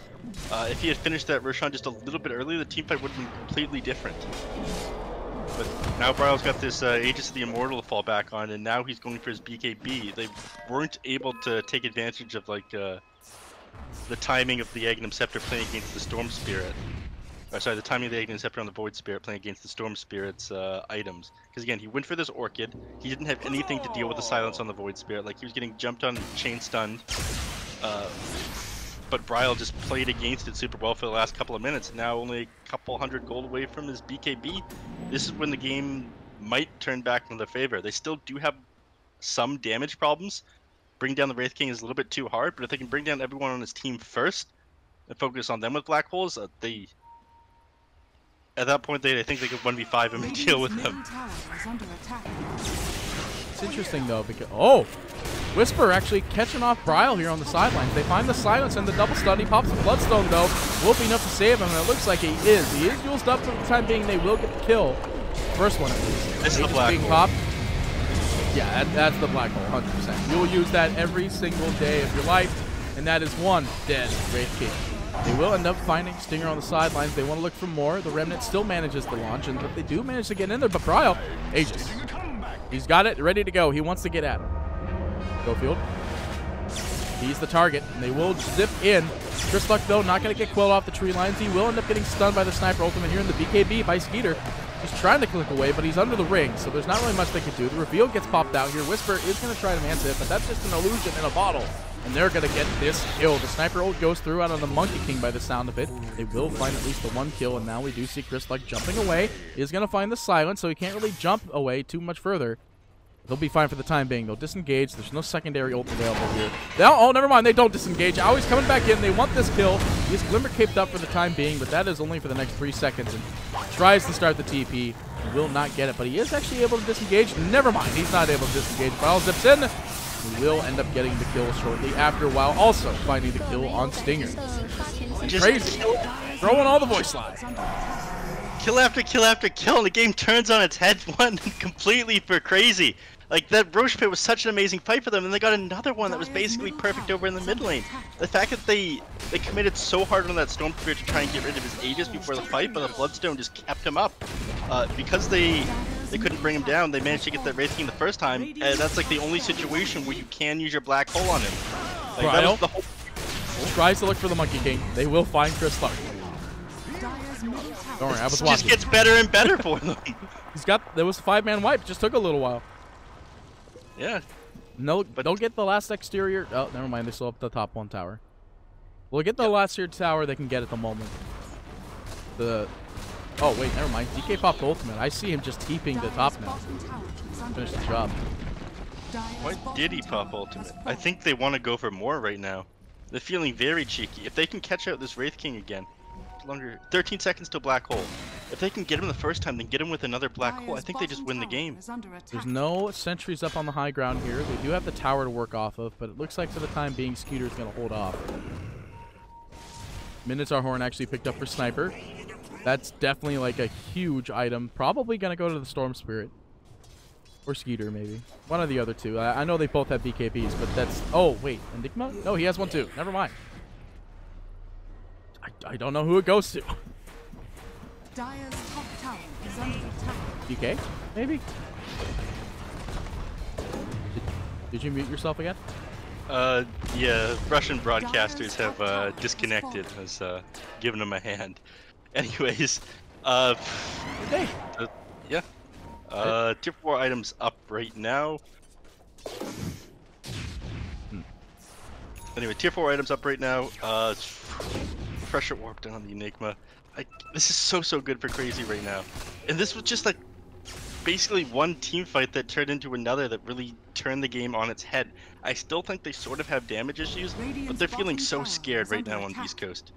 If he had finished that Roshan just a little bit earlier, the teamfight would have been completely different. But now Bryle's got this Aegis of the Immortal to fall back on, and now he's going for his BKB. They weren't able to take advantage of, like, the timing of the Aghanim Scepter playing against the Storm Spirit. Sorry, the timing of the Aghanim Scepter on the Void Spirit playing against the Storm Spirit's items. Because again, he went for this Orchid. He didn't have anything to deal with the silence on the Void Spirit. Like, he was getting jumped on and chain stunned. But Bryle just played against it super well for the last couple of minutes. Now only a couple hundred gold away from his BKB. This is when the game might turn back in their favor. They still do have some damage problems. Bring down the Wraith King is a little bit too hard, but if they can bring down everyone on his team first and focus on them with Black Holes, at that point I think they could 1v5 him and deal with them. It's interesting though because Whisper actually catching off Bryle here on the sidelines. They find the silence and the double stun. He pops the Bloodstone though. Will be enough to save him, and it looks like he is. He is used up for the time being. They will get the kill. First one at least. This is the Black Hole. Popped. Yeah, that's the Black Hole, 100%. You will use that every single day of your life, and that is one dead Wraith King. They will end up finding Stinger on the sidelines. They want to look for more. The Remnant still manages to launch, and they do manage to get in there, but Bryle, Aegis. He's got it, ready to go. He wants to get at it. Go field. He's the target, and they will zip in. Chrisluck, though, not going to get quilled off the tree lines. He will end up getting stunned by the Sniper Ultimate here in the BKB by Skeeter. He's trying to click away, but he's under the ring, so there's not really much they can do. The reveal gets popped out here. Whisper is going to try to mantle it, but that's just an illusion in a bottle. And they're going to get this kill. The Sniper ult goes through out on the Monkey King by the sound of it. They will find at least the one kill, and now we do see Chrisluck jumping away. He's going to find the silence, so he can't really jump away too much further. They'll be fine for the time being. They'll disengage. There's no secondary ult available here. Oh, never mind. They don't disengage. Always coming back in. They want this kill. He's Glimmer caped up for the time being, but that is only for the next 3 seconds. And tries to start the TP. He will not get it, but he is actually able to disengage. Never mind. He's not able to disengage. Bryle zips in. He will end up getting the kill shortly after, while also finding the kill on Stinger. Just crazy. Throwing all the voice lines. Kill after kill after kill, and the game turns on its head one completely for Crazy. Like, that Roche Pit was such an amazing fight for them, and they got another one that was basically perfect over in the mid lane. The fact that they committed so hard on that Storm Spirit to try and get rid of his Aegis before the fight, but the Bloodstone just kept him up. Because they couldn't bring him down, they managed to get that Wraith King the first time, and that's like the only situation where you can use your Black Hole on him. Like, that was the whole... Tries to look for the Monkey King. They will find Chrisluck. Don't worry, I was watching. It just gets better and better for them. There was a 5-man wipe. It just took a little while. Yeah. No, but don't get the last exterior. Oh, never mind. They still have the top one tower. We'll get the last tier tower they can get at the moment. Oh, wait, never mind. DK popped ultimate. I see him just TPing the top now. Finish the job. Why did he pop ultimate? I think they want to go for more right now. They're feeling very cheeky. If they can catch out this Wraith King again, 13 seconds to Black Hole. If they can get him the first time, then get him with another Black Hole. I think they just win the game. There's no sentries up on the high ground here. They do have the tower to work off of, but it looks like for the time being, Skeeter's going to hold off. Minotaur Horn actually picked up for Sniper. That's definitely like a huge item. Probably going to go to the Storm Spirit. Or Skeeter, maybe. One of the other two. I know they both have BKBs, but that's... Oh, wait. Enigma? No, he has one too. Never mind. I don't know who it goes to. Dire's top tower is under attack. DK? Maybe? Did you mute yourself again? Yeah, Russian broadcasters have disconnected, has given them a hand. Anyways, Okay. yeah. Tier 4 items up right now. Anyway, tier 4 items up right now. Pressure warp down the Enigma. This is so good for Crazy right now. And this was just like basically one team fight that turned into another that really turned the game on its head. I still think they sort of have damage issues, but they're feeling so scared right now on Beastcoast.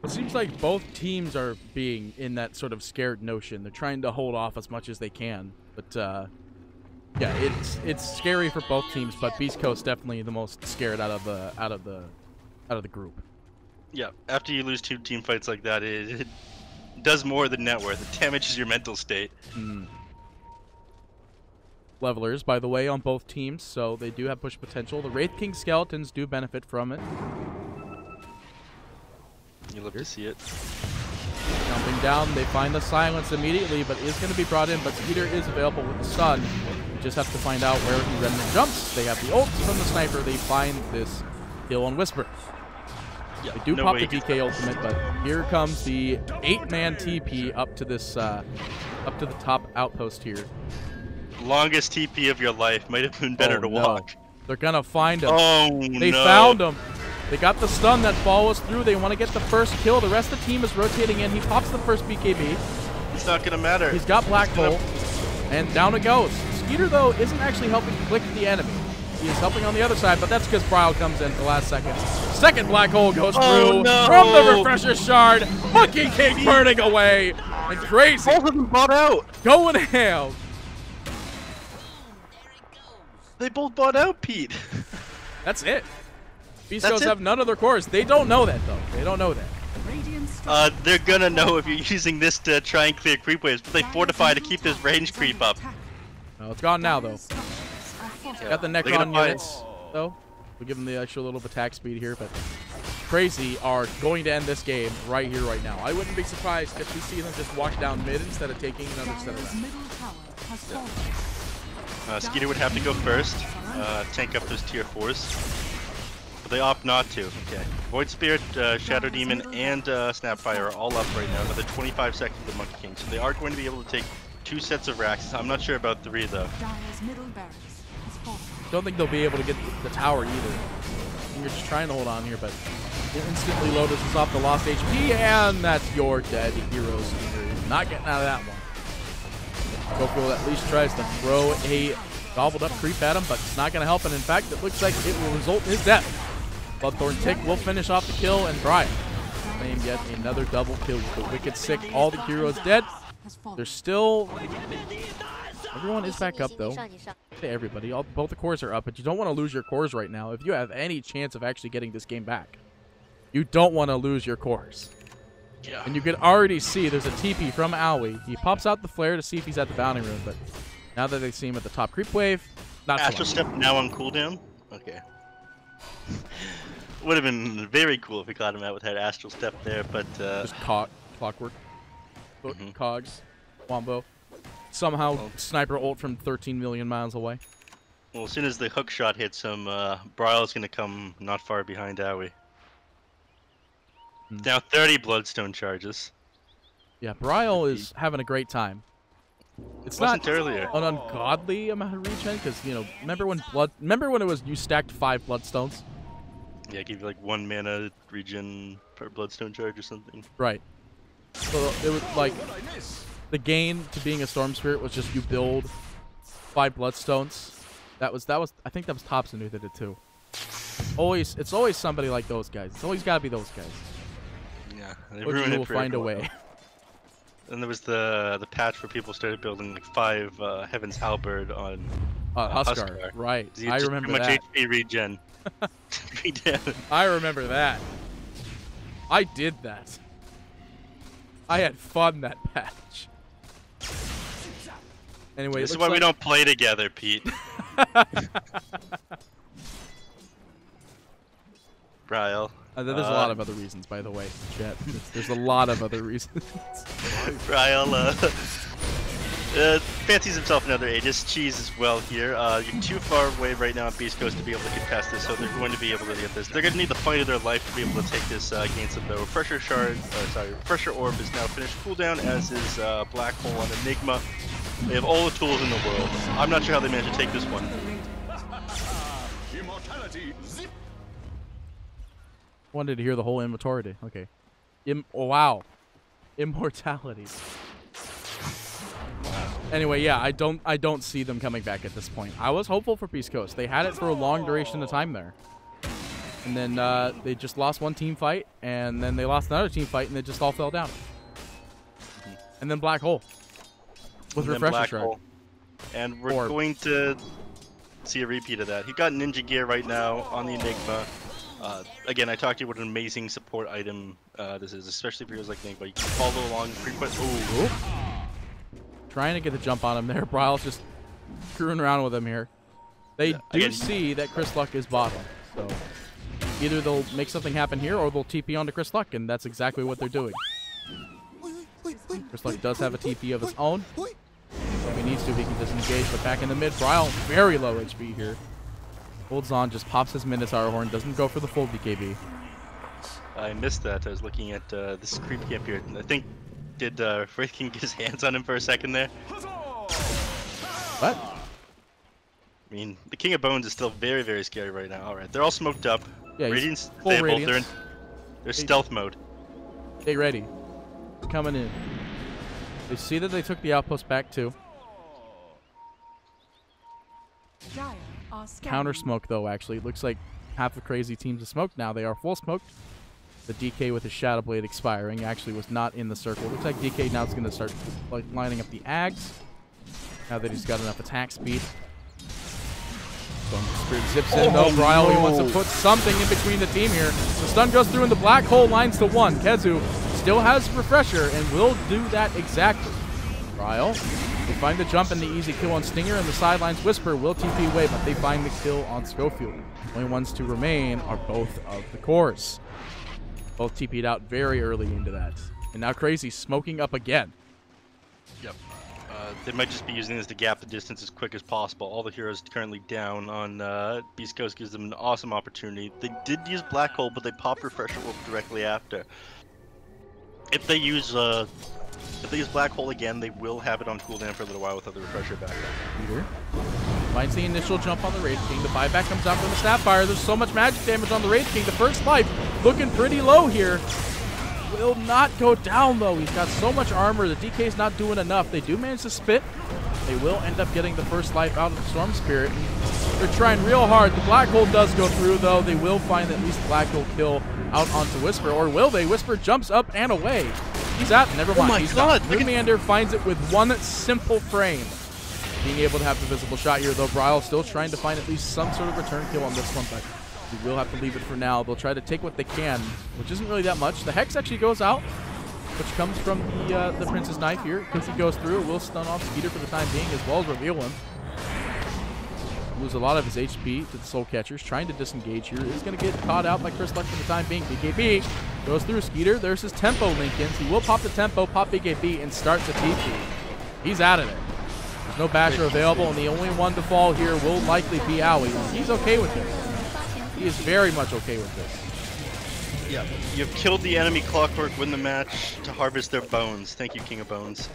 It seems like both teams are being in that sort of scared notion. They're trying to hold off as much as they can, but yeah, it's scary for both teams. But Beastcoast definitely the most scared out of the group. Yeah, after you lose 2 team fights like that, it does more than net worth. It damages your mental state. Levelers, by the way, on both teams, so they do have push potential. The Wraith King skeletons do benefit from it. You love to see it. Jumping down, they find the silence immediately, but is going to be brought in. But Skeeter is available with the stun. You just have to find out where he remnant jumps. They have the ults from the sniper. They find this kill on Whisper. Yeah, They do no pop way. the DK ultimate, but here comes the 8-man TP up to this, up to the top outpost here. Longest TP of your life. Might have been better to walk. They're gonna find him. Oh, They found him. They got the stun that follows through. They want to get the first kill. The rest of the team is rotating in. He pops the first BKB. It's not gonna matter. He's got Black Hole, and down it goes. Skeeter, though, isn't actually helping click the enemy. He is helping on the other side, but that's because Bryle comes in at the last second. Second Black Hole goes through from the Refresher Shard. Monkey King burning away. And Crazy Both of them bought out. going ham. They both bought out, Pete. That's it. That's Beastcoast it? have none of their cores. They don't know that, though. They don't know that. They're gonna know if you're using this to try and clear creep waves, but they fortify to keep this range creep up. No, it's gone now, though. Yeah. Got the They're gonna Necron buy it. units, though. We'll give them the extra little bit of attack speed here, but Crazy are going to end this game right here, right now. I wouldn't be surprised if we see them just walk down mid instead of taking another set around. Skeeter would have to go first, tank up those tier 4s. But they opt not to. Okay. Void Spirit, Shadow Demon, and Snapfire are all up right now. Another 25 seconds of the Monkey King. So they are going to be able to take 2 sets of racks. I'm not sure about 3, though. Don't think they'll be able to get the tower either. You're just trying to hold on here, but instantly Lotus is off the lost HP, and that's your dead heroes. You're not getting out of that one. Coco at least tries to throw a gobbled up creep at him, but it's not going to help, and in fact, it looks like it will result in his death. Bloodthorn Tick will finish off the kill, and Brian claim yet another double kill with the Wicked Sick. All the heroes dead. There's still... Everyone is back up, though. Hey, everybody. Both the cores are up, but you don't want to lose your cores right now. If you have any chance of actually getting this game back, you don't want to lose your cores. Yeah. And you can already see there's a TP from Owie. He pops out the flare to see if he's at the bounty room, but now that they see him at the top creep wave, not so Astral much. Step now on cooldown? Okay. Would have been very cool if we got him out with that Astral Step there, but Just clockwork. Cogs. Wombo. Somehow sniper ult from 13 million miles away. well, as soon as the hook shot hits him, Bryle's gonna come not far behind Owie. Now 30 Bloodstone charges. Yeah, Bryle is having a great time. It's Wasn't not earlier. an ungodly amount of regen, because, you know, remember when it was you stacked 5 Bloodstones? Yeah, give you like 1 mana regen per Bloodstone charge or something. Right. So it was like the gain to being a Storm Spirit was just you build 5 Bloodstones. That was I think that was Thompson who did it too. It's always somebody like those guys. It's always got to be those guys. Yeah, they Or ruined you it will for find a everyone. way. And there was the patch where people started building like 5 Heaven's Halberd on Huskar. Right. So you I just remember too much that. HP regen. I remember that. I did that. I had fun that patch. Anyway, this is why we don't play together, Pete. Bryle. There's a lot of other reasons, by the way, chat. There's a lot of other reasons. Bryle fancies himself another Aegis. Cheese as well here. You're too far away right now on Beastcoast to be able to contest this, so they're going to be able to get this. They're going to need the fight of their life to be able to take this against them, though. Refresher Orb is now finished cooldown, as is Black Hole on Enigma. They have all the tools in the world. I'm not sure how they managed to take this one. Wanted to hear the whole immortality. Okay. Wow. Immortality. Anyway, yeah, I don't see them coming back at this point. I was hopeful for Beastcoast. They had it for a long duration of time there. And then they just lost one team fight, and then they lost another team fight, and they just all fell down. And then Black Hole. With Refresher Shard. And we're going to see a repeat of that. He got Ninja Gear right now on the Enigma. Again, I talked to you what an amazing support item this is, especially for heroes like Enigma. You can follow along frequent. Ooh. Trying to get the jump on him there. Bryle's just screwing around with him here. They do see that Chris Luck is bottom, so either they'll make something happen here or they'll TP onto Chris Luck, and that's exactly what they're doing. Chris Luck does have a TP of his own. If he needs to, he can disengage, but back in the mid, Bryle, very low HP here. Holds on, just pops his Minotaur horn, doesn't go for the full BKB. I missed that. I was looking at this creep camp here. I think, did Wraith King get his hands on him for a second there? What? I mean, the King of Bones is still very, very scary right now. Alright, they're all smoked up. Yeah, Radiant's full stable. Radiance. They're stealth mode. Stay ready. Coming in. They see that they took the outpost back too. Counter smoke though, actually. It looks like half the crazy teams are smoked now. They are full smoked. The DK with his Shadow Blade expiring actually was not in the circle. Looks like DK now is going to start like lining up the Ags. Now that he's got enough attack speed. Spirit zips in though. Bryle, he wants to put something in between the team here. The stun goes through and the Black Hole lines to one. Kezu still has Refresher and will do that exactly. Bryle, they find the jump and the easy kill on Stinger, and the sidelines Whisper will TP away, but they find the kill on Schofield. Only ones to remain are both of the cores. Both TP'd out very early into that. And now Crazy smoking up again. Yep. They might just be using this to gap the distance as quick as possible. All the heroes currently down on Beastcoast gives them an awesome opportunity. They did use Black Hole, but they popped Refresher Wolf directly after. If they use Black Hole again, they will have it on cooldown for a little while without the Refresher back up. Peter finds the initial jump on the Wraith King. The buyback comes out from the Sapphire. There's so much magic damage on the Wraith King. The first life looking pretty low here. Will not go down though. He's got so much armor. The DK's not doing enough. They do manage to spit. They will end up getting the first life out of the Storm Spirit. They're trying real hard. The Black Hole does go through though. They will find at least Black Hole kill out onto Whisper, or will they? Whisper jumps up and away. He's out. Never mind. Oh my God! Commander finds it with one simple frame. Being able to have the visible shot here though. Bryle still trying to find at least some sort of return kill on this one, but we will have to leave it for now. They'll try to take what they can, which isn't really that much. The Hex actually goes out, which comes from the Prince's Knife here. Cookie goes through. It will stun off Skeeter for the time being, as well as reveal him. Lose a lot of his HP to the Soul Catchers. Trying to disengage here. Is going to get caught out by Chris Luck for the time being. BKB goes through Skeeter. There's his tempo Lincolns. He will pop the tempo, pop BKB, and start the TP. He's out of there. There's no Basher available, and the only one to fall here will likely be Owie. He's okay with this. He is very much okay with this. Yeah, you've killed the enemy Clockwork, win the match to harvest their bones. Thank you, King of Bones.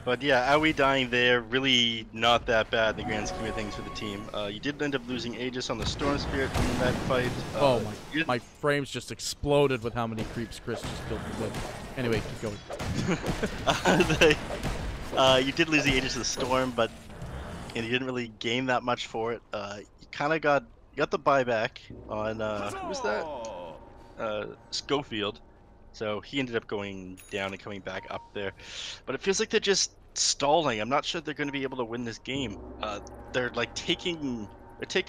But yeah, Owie dying there, really not that bad in the grand scheme of things for the team. You did end up losing Aegis on the Storm Spirit in that fight. Oh my frames just exploded with how many creeps Chris just killed with. Anyway, keep going. You did lose the Aegis of the Storm, but you didn't really gain that much for it. You kind of got the buyback on, who was that? Schofield. So he ended up going down and coming back up there. But it feels like they're just stalling. I'm not sure they're going to be able to win this game. They're like taking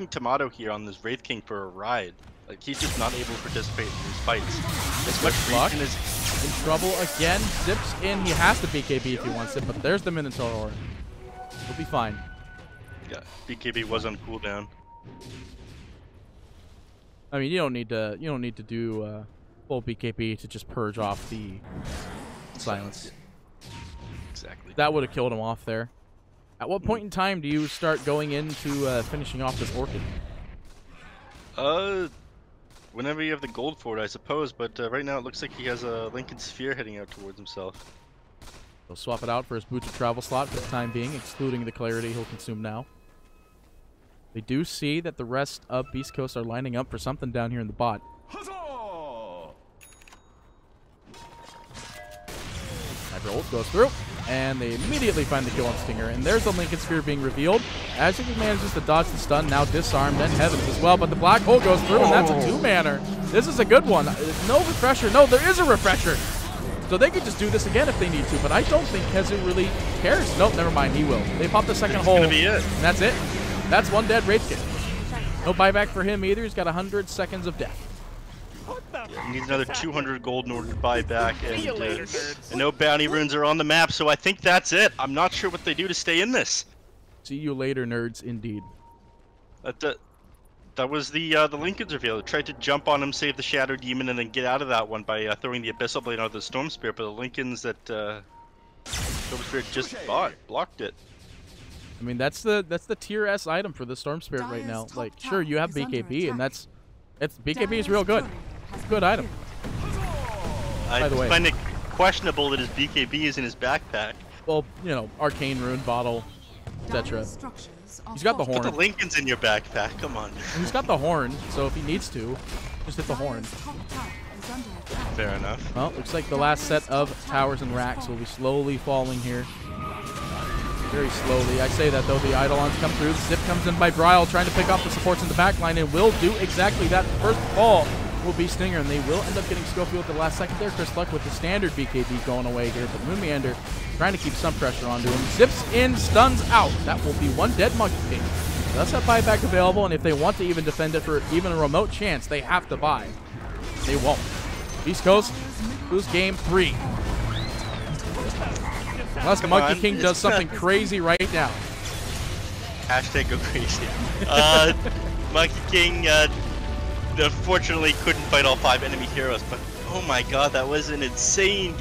Tomato here on this Wraith King for a ride. Like he's just not able to participate in these fights. As much reason as in trouble again. Zips in. He has to BKB if he wants it, but there's the Minotaur. He'll be fine. Yeah, BKB was on cooldown. I mean, you don't need to do full BKB to just purge off the silence. Exactly. That would have killed him off there. At what point in time do you start going into finishing off this Orchid? Whenever you have the gold for it, I suppose. But right now it looks like he has a Lincoln Sphere heading out towards himself. He'll swap it out for his Boots of Travel slot for the time being, excluding the clarity he'll consume now. They do see that the rest of Beastcoast are lining up for something down here in the bot. Sniper ult goes through, and they immediately find the kill on Stinger. And there's the Lincoln Sphere being revealed. As he manages to dodge the stun, now disarmed, and Heavens as well. But the black hole goes through, and that's a two-manner. This is a good one. No refresher. No, there is a refresher. So they could just do this again if they need to, but I don't think Kezu really cares. Nope, never mind, he will. They pop the second hole, gonna be it. and that's it. That's one dead Rage Kit. No buyback for him either. He's got 100 seconds of death. Yeah, he needs another 200 gold in order to buy back, and no bounty runes are on the map, so I think that's it. I'm not sure what they do to stay in this. See you later, nerds, indeed. That was the Lincoln's reveal. They tried to jump on him, save the Shadow Demon, and then get out of that one by throwing the Abyssal Blade out of the Storm Spirit, but the Lincolns that Storm Spirit just blocked it. I mean, that's the tier S item for the Storm Spirit right now. Like, sure, you have BKB, and BKB is real good. It's a good item. I By the way, find it questionable that his BKB is in his backpack. well, you know, Arcane Rune, Bottle, etc. He's got the horn. Put the Lincolns in your backpack, come on. He's got the horn, so if he needs to, just hit the horn. Fair enough. Well, looks like the last set of towers and racks will be slowly falling here. Very slowly. I say that, though. The Eidolons come through. Zip comes in by Bryle, trying to pick off the supports in the back line, and will do exactly that. The first fall will be Stinger, and they will end up getting Schofield at the last second there. Chris Luck with the standard BKB going away here, but Moonmeander trying to keep some pressure onto him. Zips in, stuns out. That will be one dead Monkey King. That's that buyback available, and if they want to even defend it for even a remote chance, they have to buy. They won't. Beastcoast lose game 3. Unless Monkey King does something crazy right now. Hashtag go crazy. Monkey King unfortunately couldn't fight all 5 enemy heroes, but oh my god, that was an insane game.